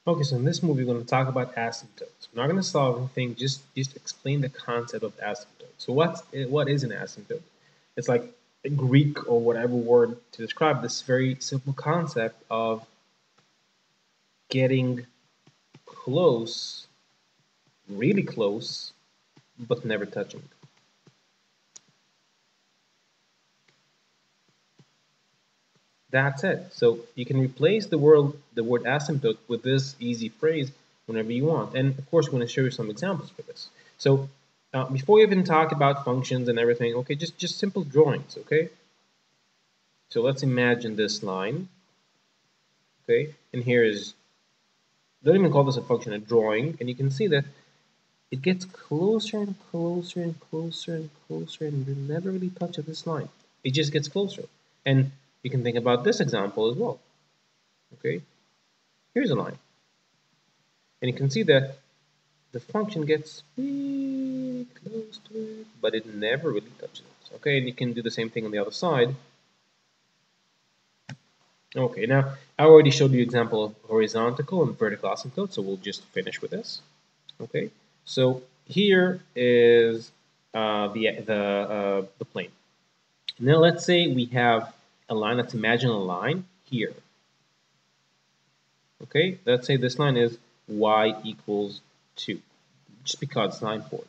Okay, so in this movie, we're going to talk about asymptotes. We're not going to solve anything, just explain the concept of asymptote. So what is an asymptote? It's like a Greek or whatever word to describe this very simple concept of getting close, really close, but never touching. That's it. So you can replace the word asymptote with this easy phrase whenever you want. And of course, we're going to show you some examples for this. So before we even talk about functions and everything, okay, just simple drawings, okay? So let's imagine this line, okay? And here is, don't even call this a function, a drawing, and you can see that it gets closer and closer and closer and closer, and you never really touch this line. It just gets closer. And you can think about this example as well, okay? Here's a line. And you can see that the function gets really close to it, but it never really touches it. Okay, and you can do the same thing on the other side. Okay, now I already showed you example of horizontal and vertical asymptote, so we'll just finish with this. Okay, so here is the plane. Now let's say we have a line. Let's imagine a line here. Okay, let's say this line is y equals 2, just because it's not important.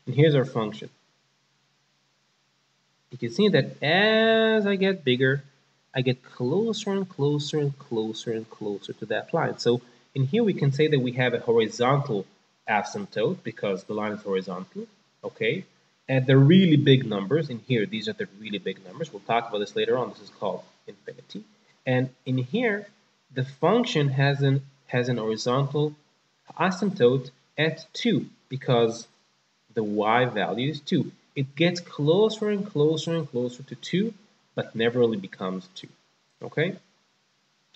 And here's our function. You can see that as I get bigger, I get closer and closer and closer and closer to that line. So in here we can say that we have a horizontal asymptote because the line is horizontal, okay? At the really big numbers, in here, these are the really big numbers. We'll talk about this later on. This is called infinity. And in here, the function has an horizontal asymptote at 2 because the y value is 2. It gets closer and closer and closer to 2, but never really becomes 2. Okay?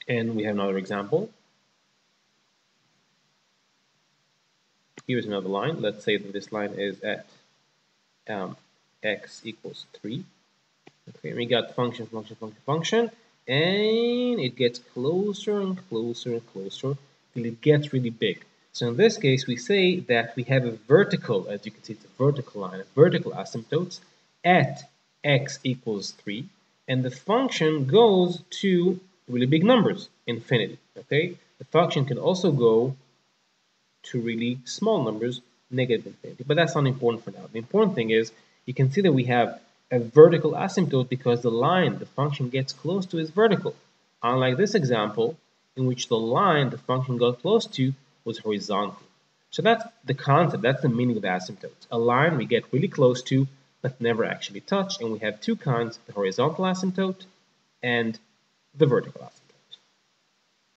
And we have another example. Here's another line. Let's say that this line is at x equals 3. Okay, and we got function, function, function, function, and it gets closer and closer and closer till it gets really big. So in this case, we say that we have a vertical, as you can see, it's a vertical line, a vertical asymptotes at x equals 3, and the function goes to really big numbers, infinity, okay? The function can also go to really small numbers, negative infinity, but that's not important for now. The important thing is you can see that we have a vertical asymptote because the line the function gets close to is vertical. Unlike this example, in which the line the function got close to was horizontal. So that's the concept, that's the meaning of asymptotes. A line we get really close to, but never actually touch, and we have two kinds, the horizontal asymptote and the vertical asymptote.